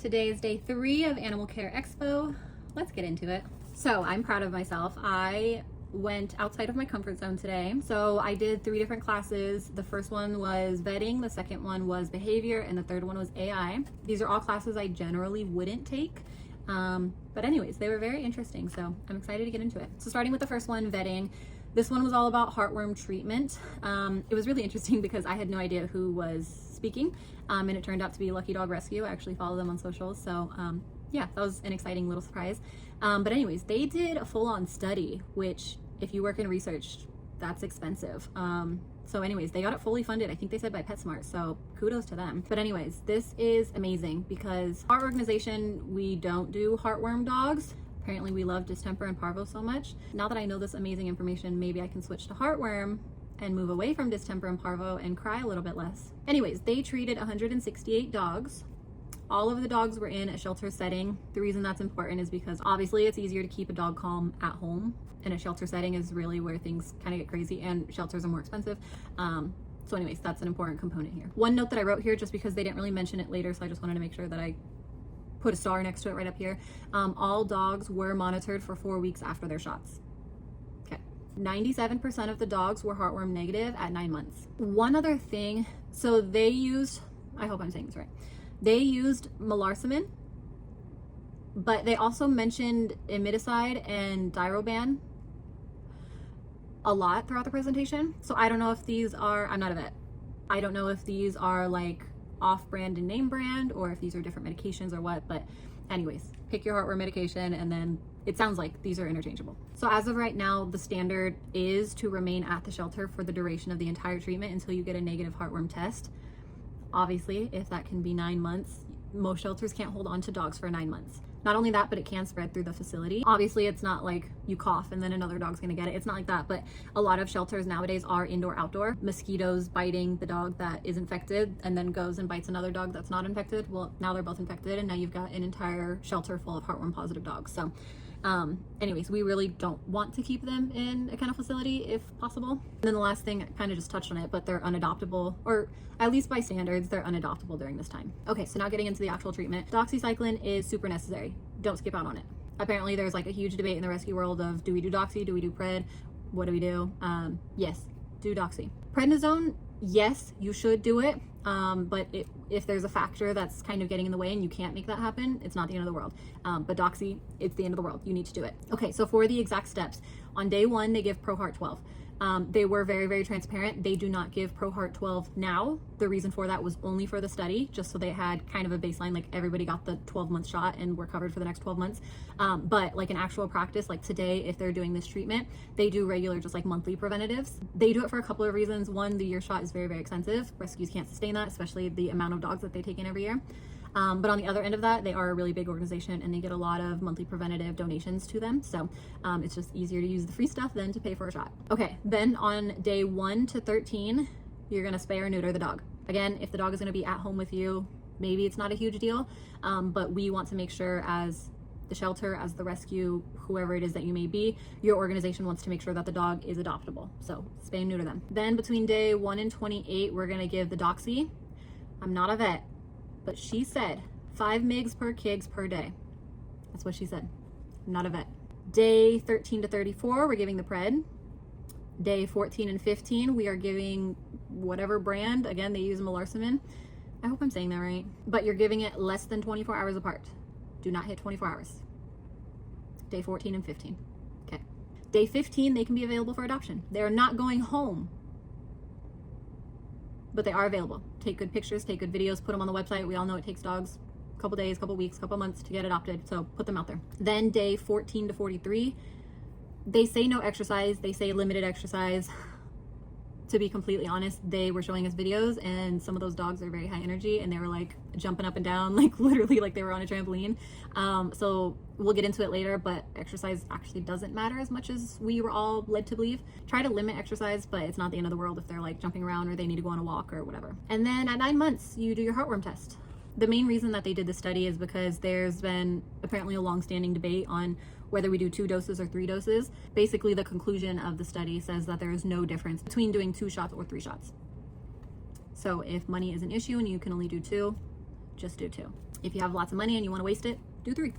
Today is day 3 of Animal Care Expo. Let's get into it. So I'm proud of myself. I went outside of my comfort zone today. So I did 3 different classes. The first one was vetting, the second one was behavior, and the third one was AI. These are all classes I generally wouldn't take. But anyways, they were very interesting, so I'm excited to get into it. So starting with the first one, vetting. This one was all about heartworm treatment. It was really interesting because I had no idea who was speaking, and it turned out to be Lucky Dog Rescue. I actually follow them on socials, so yeah, that was an exciting little surprise. But anyways, they did a full-on study, which if you work in research, that's expensive. So anyways, they got it fully funded. I think they said by PetSmart, so kudos to them. But anyways, this is amazing because our organization, we don't do heartworm dogs. Apparently we love distemper and parvo so much. Now that I know this amazing information, maybe I can switch to heartworm and move away from distemper and parvo and cry a little bit less. Anyways, they treated 168 dogs. All of the dogs were in a shelter setting. The reason that's important is because obviously it's easier to keep a dog calm at home, and a shelter setting is really where things kind of get crazy, and shelters are more expensive. So anyways, that's an important component here. One note that I wrote here, just because they didn't really mention it later, so I just wanted to make sure that I put a star next to it right up here. All dogs were monitored for 4 weeks after their shots. Okay. 97% of the dogs were heartworm negative at 9 months. One other thing, so they used, I hope I'm saying this right, they used melarsomin, but they also mentioned imidacide and diroban a lot throughout the presentation. So I don't know if these are, I'm not a vet, I don't know if these are like off-brand and name brand, or if these are different medications or what, but anyways, pick your heartworm medication, and then it sounds like these are interchangeable. So as of right now, the standard is to remain at the shelter for the duration of the entire treatment until you get a negative heartworm test. Obviously, if that can be 9 months, most shelters can't hold on to dogs for 9 months. Not only that, but it can spread through the facility. Obviously, it's not like you cough and then another dog's gonna get it. It's not like that, but a lot of shelters nowadays are indoor-outdoor. Mosquitoes biting the dog that is infected and then goes and bites another dog that's not infected. Well, now they're both infected, and now you've got an entire shelter full of heartworm-positive dogs. So anyways, we really don't want to keep them in a kennel facility if possible. And then the last thing, I kind of just touched on it, but they're unadoptable, or at least by standards, they're unadoptable during this time. Okay, so now getting into the actual treatment. Doxycycline is super necessary. Don't skip out on it. Apparently there's like a huge debate in the rescue world of, do we do doxy? Do we do pred? What do we do? Yes, do doxy. Prednisone, yes, you should do it. But if there's a factor that's kind of getting in the way and you can't make that happen, it's not the end of the world. But doxy, it's the end of the world. You need to do it. Okay, so for the exact steps, on day 1, they give ProHeart 12. They were very, very transparent. They do not give ProHeart 12 now. The reason for that was only for the study, just so they had kind of a baseline, like everybody got the 12-month shot and we're covered for the next 12 months. But like in actual practice, like today, if they're doing this treatment, they do regular, just like monthly preventatives. They do it for a couple of reasons. One, the year shot is very, very expensive. Rescues can't sustain that, especially the amount of dogs that they take in every year. But on the other end of that, they are a really big organization and they get a lot of monthly preventative donations to them. So it's just easier to use the free stuff than to pay for a shot. Okay, then on day 1 to 13, you're gonna spay or neuter the dog. Again, if the dog is gonna be at home with you, maybe it's not a huge deal, but we want to make sure, as the shelter, as the rescue, whoever it is that you may be, your organization wants to make sure that the dog is adoptable. So spay and neuter them. Then between day 1 and 28, we're gonna give the doxy. I'm not a vet, but she said 5 mgs per kgs per day. That's what she said. I'm not a vet. Day 13 to 34, we're giving the pred. Day 14 and 15, we are giving whatever brand. Again, they use melarsomin. I hope I'm saying that right. But you're giving it less than 24 hours apart. Do not hit 24 hours. Day 14 and 15. Okay. Day 15, they can be available for adoption. They're not going home, but they are available. Take good pictures, take good videos, put them on the website. We all know it takes dogs a couple days, couple weeks, couple months to get adopted, so put them out there. Then day 14 to 43, they say no exercise, they say limited exercise. To be completely honest, they were showing us videos and some of those dogs are very high energy and they were like jumping up and down, like literally like they were on a trampoline. So we'll get into it later, but exercise actually doesn't matter as much as we were all led to believe. Try to limit exercise, but it's not the end of the world if they're like jumping around or they need to go on a walk or whatever. And then at 9 months, you do your heartworm test. The main reason that they did the study is because there's been apparently a long-standing debate on whether we do 2 doses or 3 doses. Basically, the conclusion of the study says that there is no difference between doing 2 shots or 3 shots. So if money is an issue and you can only do 2, just do 2. If you have lots of money and you want to waste it, do 3.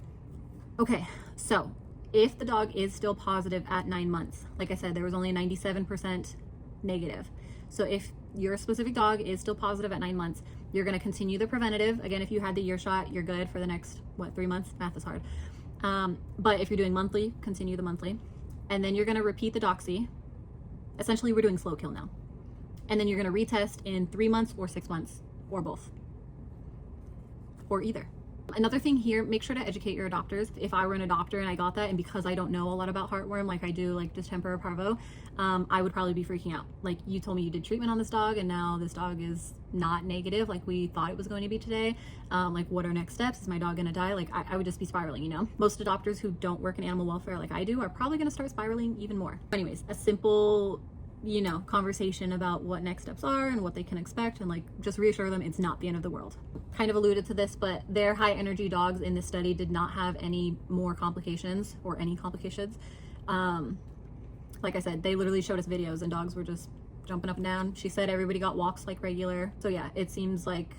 Okay, so if the dog is still positive at 9 months, like I said, there was only a 97% negative. So if your specific dog is still positive at 9 months, you're going to continue the preventative. Again, if you had the year shot, you're good for the next, 3 months? Math is hard. But if you're doing monthly, continue the monthly. And then you're going to repeat the doxy. Essentially, we're doing slow kill now. And then you're going to retest in 3 months or 6 months, or both, or either. Another thing here, make sure to educate your adopters. If I were an adopter and I got that, and because I don't know a lot about heartworm like I do like distemper or parvo, I would probably be freaking out. Like, you told me you did treatment on this dog and now this dog is not negative like we thought it was going to be today. Like, what are next steps? Is my dog gonna die? Like, I would just be spiraling, you know? Most adopters who don't work in animal welfare like I do are probably gonna start spiraling even more. Anyways, a simple, you know, conversation about what next steps are and what they can expect, and like just reassure them it's not the end of the world. Kind of alluded to this, but their high energy dogs in this study did not have any more complications or any complications. Like I said, they literally showed us videos and dogs were just jumping up and down. She said everybody got walks like regular. So yeah, it seems like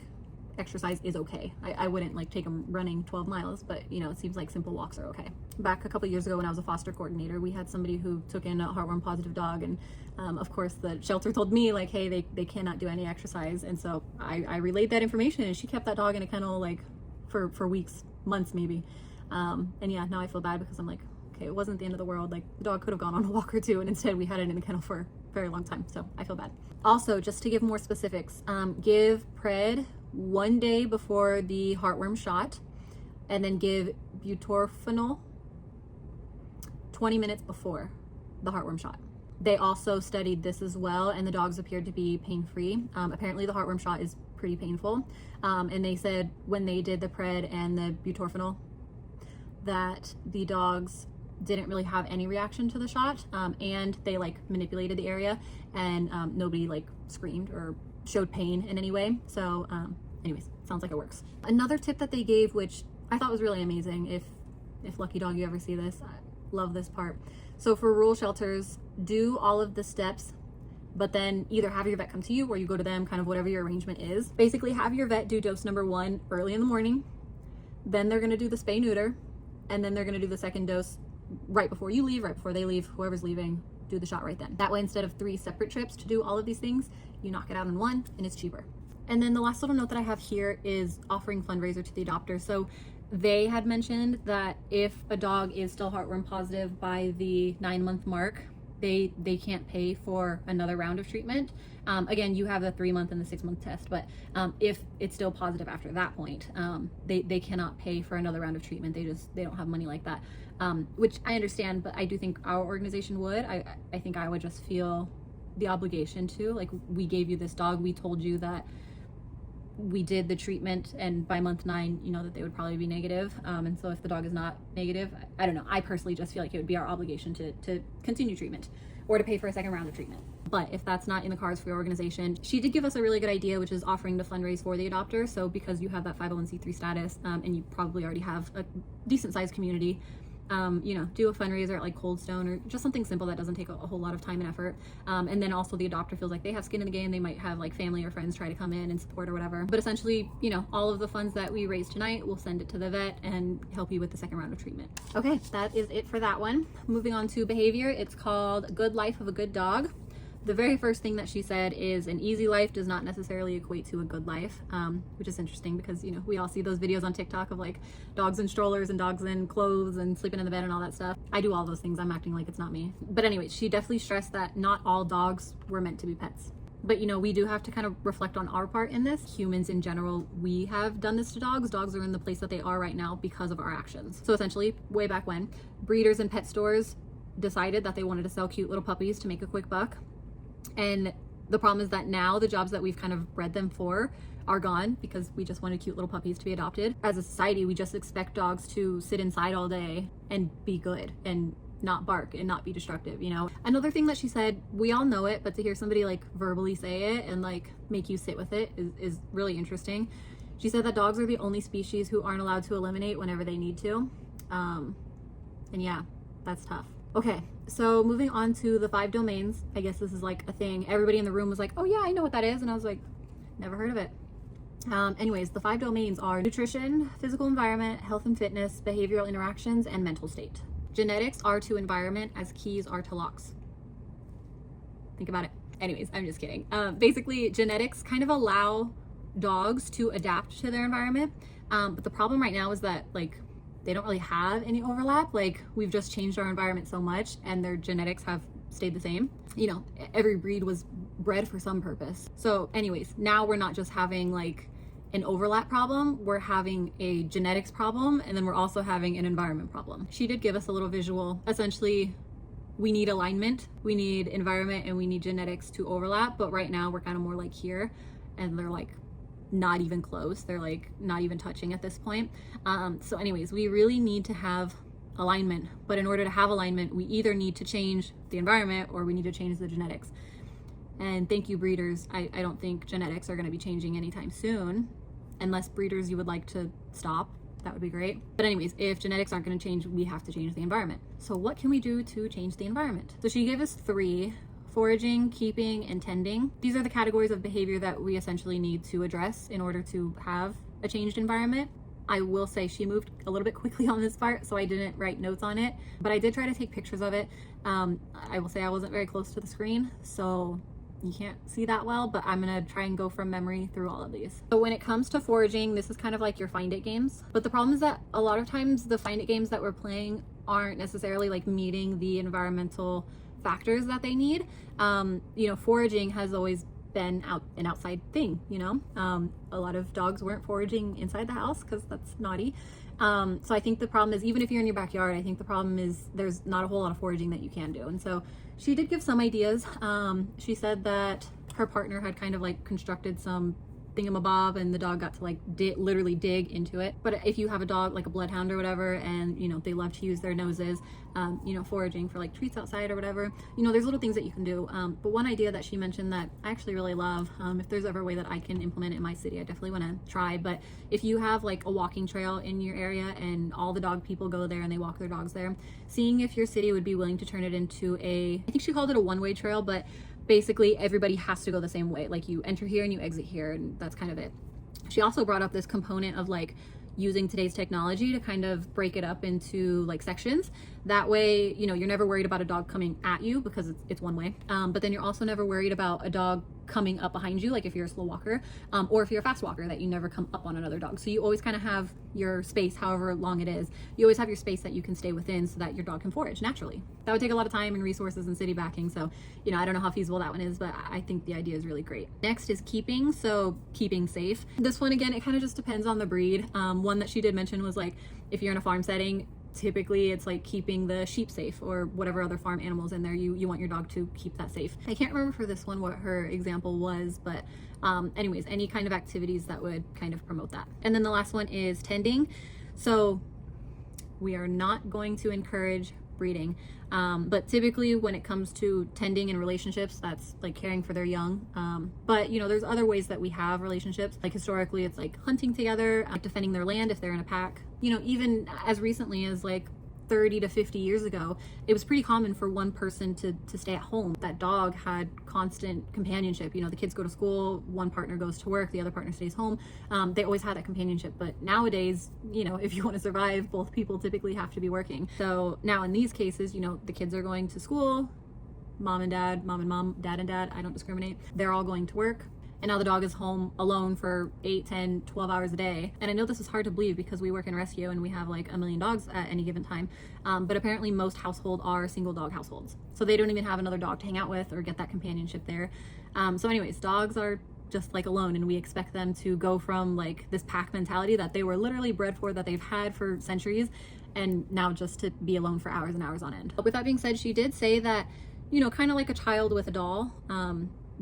exercise is okay. I wouldn't like take them running 12 miles, but you know, it seems like simple walks are okay. Back a couple years ago when I was a foster coordinator, we had somebody who took in a heartworm positive dog, and of course the shelter told me like, hey, they cannot do any exercise. And so I relayed that information, and she kept that dog in a kennel like for weeks, months maybe. And yeah, now I feel bad because I'm like, okay, it wasn't the end of the world. Like, the dog could have gone on a walk or two, and instead we had it in the kennel for a very long time. So I feel bad. Also, just to give more specifics, give pred 1 day before the heartworm shot, and then give butorphanol 20 minutes before the heartworm shot. They also studied this as well, and the dogs appeared to be pain-free. Apparently the heartworm shot is pretty painful. And they said when they did the pred and the butorphanol that the dogs didn't really have any reaction to the shot, and they like manipulated the area, and nobody like screamed or showed pain in any way. So anyways, sounds like it works. Another tip that they gave, which I thought was really amazing, if lucky dog you ever see this, I love this part. So for rural shelters, do all of the steps, but then either have your vet come to you or you go to them, kind of whatever your arrangement is. Basically have your vet do dose number 1 early in the morning, then they're going to do the spay neuter, and then they're going to do the second dose right before you leave, right before they leave, whoever's leaving, do the shot right then. That way, instead of 3 separate trips to do all of these things, you knock it out in one, and it's cheaper. And then the last little note that I have here is offering fundraiser to the adopter. So they had mentioned that if a dog is still heartworm positive by the 9-month mark, they can't pay for another round of treatment. Again, you have the 3-month and the 6-month test, but if it's still positive after that point, they cannot pay for another round of treatment. They don't have money like that, which I understand, but I do think our organization would. I think I would just feel the obligation to, like, we gave you this dog, we told you that we did the treatment, and by month 9, you know that they would probably be negative. And so if the dog is not negative, I don't know, I personally just feel like it would be our obligation to continue treatment or to pay for a second round of treatment. But if that's not in the cards for your organization, she did give us a really good idea, which is offering to fundraise for the adopter. So because you have that 501c3 status, and you probably already have a decent sized community, you know, do a fundraiser at like Cold Stone, or just something simple that doesn't take a whole lot of time and effort. And then also the adopter feels like they have skin in the game. They might have like family or friends try to come in and support or whatever. But essentially, you know, all of the funds that we raise tonight, we'll send it to the vet and help you with the second round of treatment. Okay, that is it for that one. Moving on to behavior. It's called Good Life of a Good Dog. The very first thing that she said is an easy life does not necessarily equate to a good life, which is interesting because, you know, we all see those videos on TikTok of like dogs in strollers and dogs in clothes and sleeping in the bed and all that stuff. I do all those things. I'm acting like it's not me. But anyway, she definitely stressed that not all dogs were meant to be pets. But, you know, we do have to kind of reflect on our part in this. Humans in general, we have done this to dogs. Dogs are in the place that they are right now because of our actions. So essentially, way back when, breeders and pet stores decided that they wanted to sell cute little puppies to make a quick buck. And the problem is that now the jobs that we've kind of bred them for are gone because we just wanted cute little puppies to be adopted. As a society, we just expect dogs to sit inside all day and be good and not bark and not be destructive, you know? Another thing that she said, we all know it, but to hear somebody like verbally say it and like make you sit with it is really interesting. She said that dogs are the only species who aren't allowed to eliminate whenever they need to. And yeah, that's tough. Okay, so moving on to the 5 domains. I guess this is like a thing. Everybody in the room was like, oh yeah, I know what that is. And I was like, never heard of it. Anyways, the 5 domains are nutrition, physical environment, health and fitness, behavioral interactions, and mental state. Genetics are to environment as keys are to locks. Think about it. Anyways, I'm just kidding. Basically, genetics kind of allow dogs to adapt to their environment. But the problem right now is that like they don't really have any overlap. Like we've just changed our environment so much and their genetics have stayed the same. You know, every breed was bred for some purpose. So anyways, now we're not just having like an overlap problem, we're having a genetics problem, and then we're also having an environment problem. She did give us a little visual. Essentially, we need alignment, we need environment, and we need genetics to overlap, but right now we're kind of more like here, and they're like not even close. They're like not even touching at this point. So anyways, we really need to have alignment, but in order to have alignment, we either need to change the environment or we need to change the genetics. And thank you, breeders. I don't think genetics are going to be changing anytime soon, unless breeders you would like to stop. That would be great. But anyways, if genetics aren't going to change, we have to change the environment. So what can we do to change the environment? So she gave us 3: foraging, keeping, and tending. These are the categories of behavior that we essentially need to address in order to have a changed environment. I will say she moved a little bit quickly on this part, so I didn't write notes on it, but I did try to take pictures of it. I will say I wasn't very close to the screen, so you can't see that well, but I'm gonna try and go from memory through all of these. So when it comes to foraging, this is kind of like your find it games, but the problem is that a lot of times the find it games that we're playing aren't necessarily like meeting the environmental factors that they need. You know, foraging has always been an outside thing, you know. A lot of dogs weren't foraging inside the house because that's naughty. So I think the problem is, even if you're in your backyard, I think the problem is there's not a whole lot of foraging that you can do. And so she did give some ideas. She said that her partner had kind of like constructed some thingamabob and the dog got to like literally dig into it. But if you have a dog like a bloodhound or whatever, and you know they love to use their noses, you know, foraging for like treats outside or whatever, you know, there's little things that you can do. But one idea that she mentioned that I actually really love, if there's ever a way that I can implement it in my city, I definitely want to try. But if you have like a walking trail in your area and all the dog people go there and they walk their dogs there, seeing if your city would be willing to turn it into I think she called it a one-way trail, but basically everybody has to go the same way. Like you enter here and you exit here, and that's kind of it. She also brought up this component of like using today's technology to kind of break it up into like sections. That way, you know, you're never worried about a dog coming at you because it's one way. But then you're also never worried about a dog coming up behind you, like if you're a slow walker, or if you're a fast walker, that you never come up on another dog. So you always kind of have your space, however long it is. You always have your space that you can stay within so that your dog can forage naturally. That would take a lot of time and resources and city backing. So, you know, I don't know how feasible that one is, but I think the idea is really great. Next is keeping. So keeping safe. This one, again, it kind of just depends on the breed. One that she did mention was like, if you're in a farm setting, typically it's like keeping the sheep safe or whatever other farm animals in there, you want your dog to keep that safe. I can't remember for this one what her example was, but anyways, any kind of activities that would kind of promote that. And then the last one is tending. So we are not going to encourage breeding, but typically when it comes to tending in relationships, that's like caring for their young. But you know, there's other ways that we have relationships. Like historically, it's like hunting together, defending their land if they're in a pack. You know, even as recently as like 30 to 50 years ago, it was pretty common for one person to stay at home. That dog had constant companionship. You know, the kids go to school, one partner goes to work, the other partner stays home. They always had that companionship. But nowadays, you know, if you want to survive, both people typically have to be working. So now in these cases, you know, the kids are going to school, mom and mom, dad and dad, I don't discriminate. They're all going to work. And now the dog is home alone for 8, 10, 12 hours a day. And I know this is hard to believe because we work in rescue and we have like 1 million dogs at any given time. But apparently most households are single dog households. So they don't even have another dog to hang out with or get that companionship there. So anyways, dogs are just like alone, and we expect them to go from like this pack mentality that they were literally bred for, that they've had for centuries, and now just to be alone for hours and hours on end. But with that being said, she did say that, you know, kind of like a child with a doll,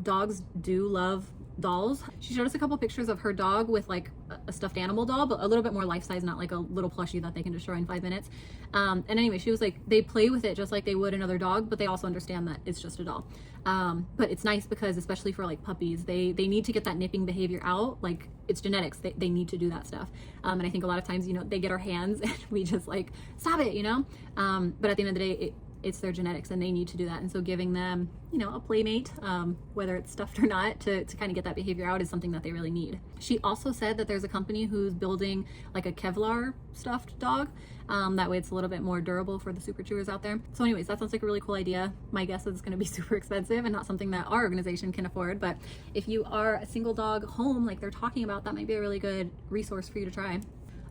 dogs do love dolls. She showed us a couple pictures of her dog with like a stuffed animal doll, but a little bit more life size, not like a little plushie that they can destroy in 5 minutes. And anyway, she was like, they play with it just like they would another dog, but they also understand that it's just a doll. But it's nice because especially for like puppies, they need to get that nipping behavior out. Like it's genetics, they need to do that stuff. And I think a lot of times, you know, they get our hands and we just like, stop it, you know? But at the end of the day, it's their genetics and they need to do that. And so giving them, you know, a playmate, whether it's stuffed or not, to kind of get that behavior out is something that they really need. She also said that there's a company who's building like a Kevlar stuffed dog. That way it's a little bit more durable for the super chewers out there. So anyways, that sounds like a really cool idea. My guess is it's going to be super expensive and not something that our organization can afford. But if you are a single dog home, like they're talking about, that might be a really good resource for you to try.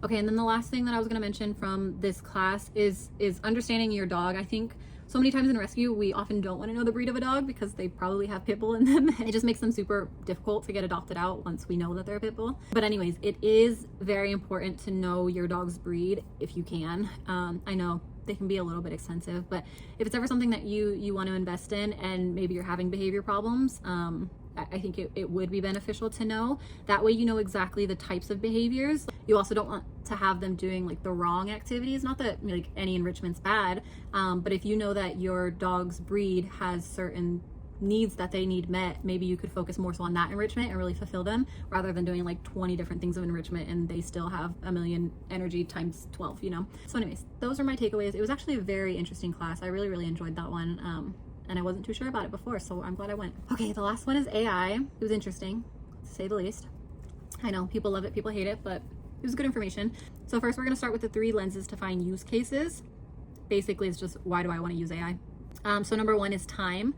Okay, and then the last thing that I was going to mention from this class is understanding your dog. I think so many times in rescue, we often don't want to know the breed of a dog because they probably have pit bull in them. It just makes them super difficult to get adopted out once we know that they're a pit bull. But anyways, it is very important to know your dog's breed if you can. I know they can be a little bit expensive, but if it's ever something that you want to invest in and maybe you're having behavior problems, I think it would be beneficial to know. That way you know exactly the types of behaviors. You also don't want to have them doing like the wrong activities. Not that like any enrichment's bad, but if you know that your dog's breed has certain needs that they need met, maybe you could focus more so on that enrichment and really fulfill them rather than doing like 20 different things of enrichment and they still have a million energy times 12, you know? So anyways, those are my takeaways. It was actually a very interesting class. I really enjoyed that one. And I wasn't too sure about it before, so I'm glad I went. Okay, the last one is AI. It was interesting, to say the least. I know people love it, people hate it, but it was good information. So first we're gonna start with the 3 lenses to find use cases. Basically, it's just, why do I wanna use AI? So number 1 is time.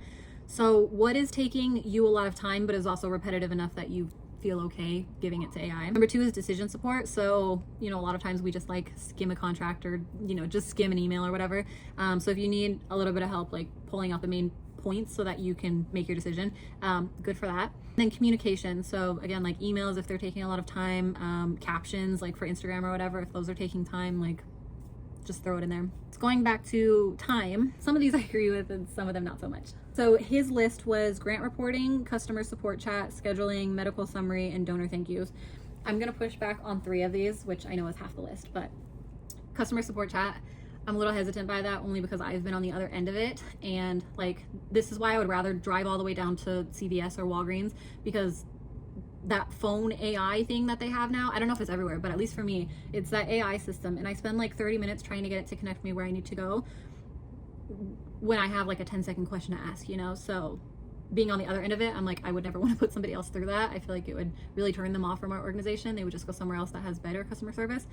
So what is taking you a lot of time, but is also repetitive enough that you feel okay giving it to AI? Number 2 is decision support. So, you know, a lot of times we just like skim a contract or, you know, just skim an email or whatever. So if you need a little bit of help, like pulling out the main points so that you can make your decision, good for that. And then communication. So again, like emails, if they're taking a lot of time, captions, like for Instagram or whatever, if those are taking time, like just throw it in there. It's going back to time. Some of these I agree with and some of them not so much. So his list was grant reporting, customer support chat, scheduling, medical summary, and donor thank yous. I'm gonna push back on 3 of these, which I know is half the list, but customer support chat, I'm a little hesitant by that only because I've been on the other end of it. And like, this is why I would rather drive all the way down to CVS or Walgreens, because that phone AI thing that they have now, I don't know if it's everywhere, but at least for me, it's that AI system. And I spend like 30 minutes trying to get it to connect me where I need to go when I have like a 10-second question to ask, you know? So being on the other end of it, I'm like, I would never want to put somebody else through that. I feel like it would really turn them off from our organization. They would just go somewhere else that has better customer service.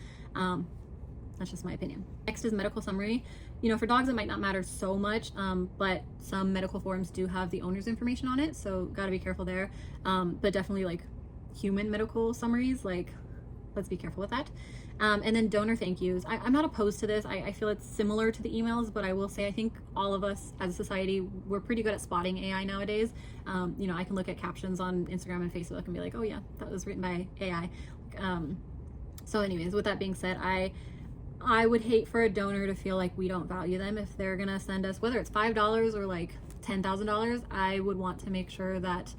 That's just my opinion. Next is medical summary. You know, for dogs, it might not matter so much, but some medical forms do have the owner's information on it. So gotta be careful there. But definitely like human medical summaries, like let's be careful with that. And then donor thank yous. I'm not opposed to this. I feel it's similar to the emails, but I will say I think all of us as a society, we're pretty good at spotting AI nowadays. You know, I can look at captions on Instagram and Facebook and be like, oh yeah, that was written by AI. So anyways, with that being said, I would hate for a donor to feel like we don't value them if they're gonna send us, whether it's $5 or like $10,000. I would want to make sure that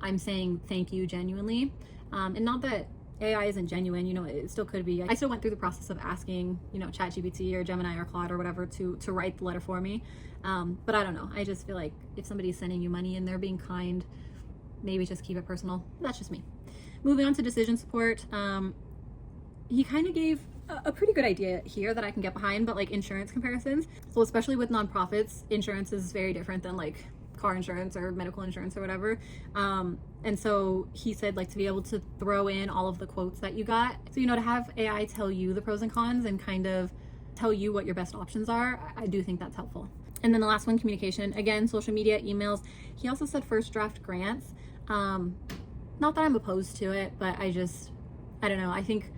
I'm saying thank you genuinely. And not that AI isn't genuine, you know, it still could be. I still went through the process of asking, you know, ChatGPT or Gemini or Claude or whatever to write the letter for me. But I don't know. I just feel like if somebody's sending you money and they're being kind, maybe just keep it personal. That's just me. Moving on to decision support. He kind of gave a pretty good idea here that I can get behind, but like insurance comparisons. So especially with nonprofits, insurance is very different than like car insurance or medical insurance or whatever. And so he said like to be able to throw in all of the quotes that you got. So, you know, to have AI tell you the pros and cons and kind of tell you what your best options are, I do think that's helpful. And then the last one, communication. Again, social media, emails. He also said first draft grants. Not that I'm opposed to it, but I don't know. I think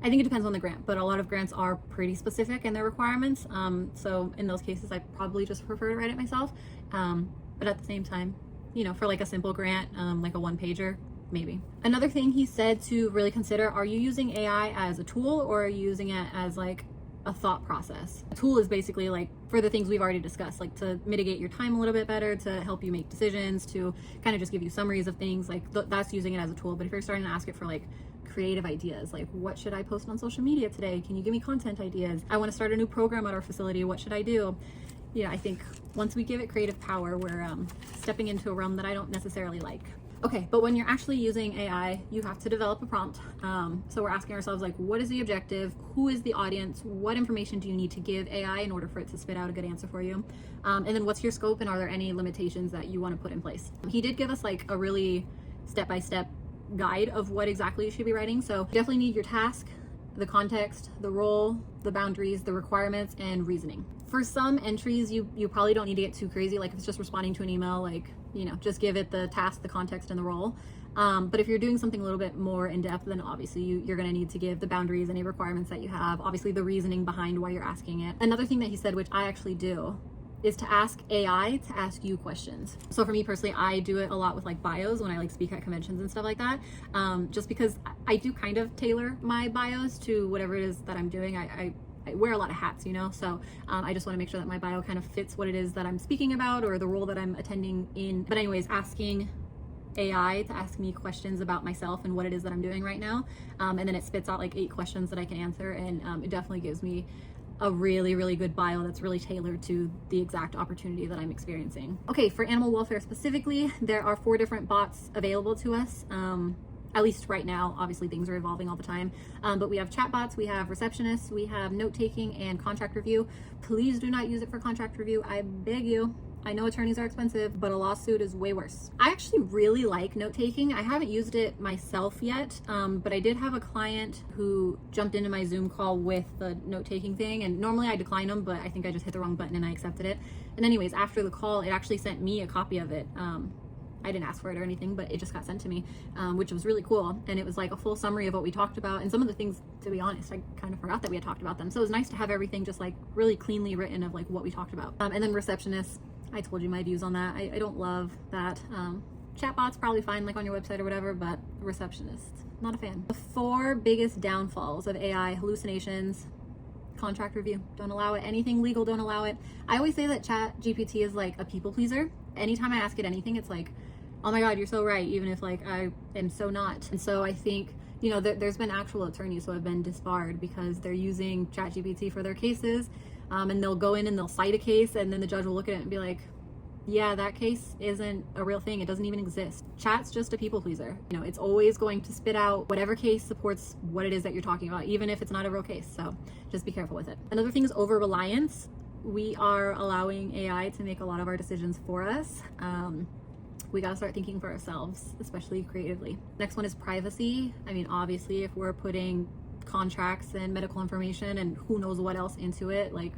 it depends on the grant, but a lot of grants are pretty specific in their requirements. So in those cases, I probably just prefer to write it myself. But at the same time, you know, for like a simple grant, like a 1-pager, maybe. Another thing he said to really consider, are you using AI as a tool or are you using it as like a thought process? A tool is basically like for the things we've already discussed, like to mitigate your time a little bit better, to help you make decisions, to kind of just give you summaries of things, like that's using it as a tool. But if you're starting to ask it for like creative ideas, like what should I post on social media today? Can you give me content ideas? I want to start a new program at our facility. What should I do? Yeah, I think once we give it creative power, we're stepping into a realm that I don't necessarily like. Okay, but when you're actually using AI, you have to develop a prompt. So we're asking ourselves, like, what is the objective? Who is the audience? What information do you need to give AI in order for it to spit out a good answer for you? And then what's your scope, and are there any limitations that you want to put in place? He did give us like a really step-by-step guide of what exactly you should be writing. So you definitely need your task, the context, the role, the boundaries, the requirements, and reasoning. For some entries, you probably don't need to get too crazy. Like if it's just responding to an email, like, you know, just give it the task, the context, and the role. But if you're doing something a little bit more in depth, then obviously you're going to need to give the boundaries, any requirements that you have, obviously the reasoning behind why you're asking it. Another thing that he said, which I actually do, is to ask AI to ask you questions. So for me personally, I do it a lot with like bios when I like speak at conventions and stuff like that. Just because I do kind of tailor my bios to whatever it is that I'm doing. I wear a lot of hats, you know, so I just want to make sure that my bio kind of fits what it is that I'm speaking about or the role that I'm attending in. But anyways, asking AI to ask me questions about myself and what it is that I'm doing right now, and then it spits out like 8 questions that I can answer, and it definitely gives me a really, really good bio that's really tailored to the exact opportunity that I'm experiencing. Okay, for animal welfare specifically, there are 4 different bots available to us. At least right now. Obviously things are evolving all the time, but we have chat bots, we have receptionists, we have note-taking and contract review. Please do not use it for contract review, I beg you. I know attorneys are expensive, but a lawsuit is way worse. I actually really like note-taking. I haven't used it myself yet, but I did have a client who jumped into my Zoom call with the note-taking thing, and normally I decline them, but I think I just hit the wrong button and I accepted it. And anyways, after the call, it actually sent me a copy of it. I didn't ask for it or anything, but it just got sent to me, which was really cool. And it was like a full summary of what we talked about. And some of the things, to be honest, I kind of forgot that we had talked about them. So it was nice to have everything just like really cleanly written of like what we talked about. And then receptionists, I told you my views on that. I don't love that. Chatbots probably fine, like on your website or whatever, but receptionists, not a fan. The 4 biggest downfalls of AI: hallucinations, contract review, don't allow it. Anything legal, don't allow it. I always say that ChatGPT is like a people pleaser. Anytime I ask it anything, it's like, oh my God, you're so right, even if like I am so not. And so I think, you know, there's been actual attorneys who have been disbarred because they're using ChatGPT for their cases, and they'll go in and they'll cite a case, and then the judge will look at it and be like, yeah, that case isn't a real thing. It doesn't even exist. Chat's just a people pleaser. You know, it's always going to spit out whatever case supports what it is that you're talking about, even if it's not a real case. So just be careful with it. Another thing is over reliance. We are allowing AI to make a lot of our decisions for us. We gotta start thinking for ourselves, especially creatively. Next one is privacy. I mean, obviously, if we're putting contracts and medical information and who knows what else into it, like,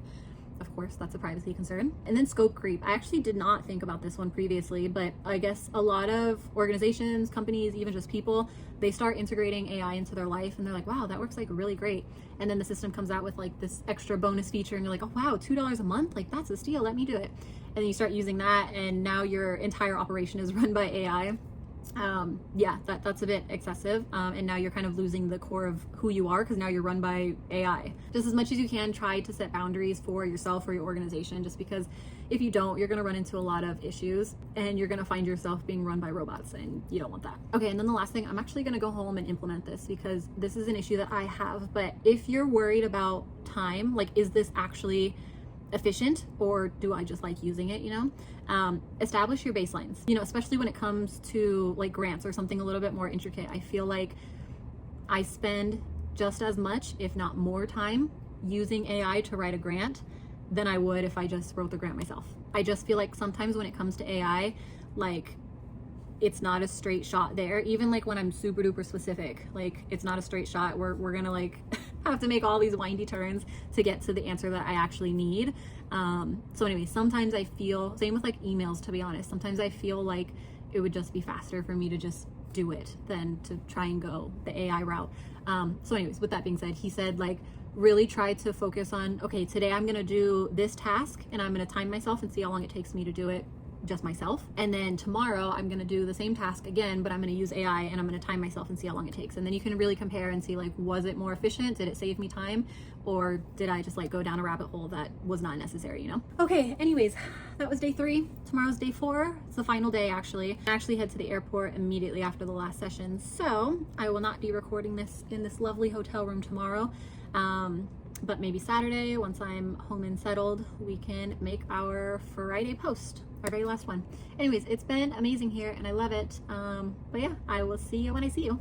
of course, that's a privacy concern. And then scope creep. I actually did not think about this one previously, but I guess a lot of organizations, companies, even just people, they start integrating AI into their life and they're like, wow, that works like really great. And then the system comes out with like this extra bonus feature and you're like, oh wow, $2 a month? Like that's a steal, let me do it. And then you start using that and now your entire operation is run by AI. Yeah, that's a bit excessive. And now you're kind of losing the core of who you are because now you're run by AI. Just as much as you can, try to set boundaries for yourself or your organization, just because if you don't, you're going to run into a lot of issues and you're going to find yourself being run by robots and you don't want that. Okay, and then the last thing, I'm actually going to go home and implement this because this is an issue that I have. But if you're worried about time, like, is this actually efficient or do I just like using it, you know? Establish your baselines, you know, especially when it comes to like grants or something a little bit more intricate. I feel like I spend just as much, if not more time using AI to write a grant than I would if I just wrote the grant myself. I just feel like sometimes when it comes to AI, like it's not a straight shot there. Even like when I'm super duper specific, like it's not a straight shot. We're gonna like have to make all these windy turns to get to the answer that I actually need. So anyway, sometimes I feel, same with like emails, to be honest, sometimes I feel like it would just be faster for me to just do it than to try and go the AI route. So anyways, with that being said, he said like really try to focus on, okay, today I'm gonna do this task and I'm gonna time myself and see how long it takes me to do it just myself. And then tomorrow I'm gonna do the same task again, but I'm gonna use AI and I'm gonna time myself and see how long it takes. And then you can really compare and see like, was it more efficient? Did it save me time? Or did I just like go down a rabbit hole that was not necessary, you know? Okay, anyways, that was day 3. Tomorrow's day 4. It's the final day actually. I actually head to the airport immediately after the last session. So I will not be recording this in this lovely hotel room tomorrow. But maybe Saturday, once I'm home and settled, we can make our Friday post, our very last one. Anyways, it's been amazing here and I love it. But yeah, I will see you when I see you.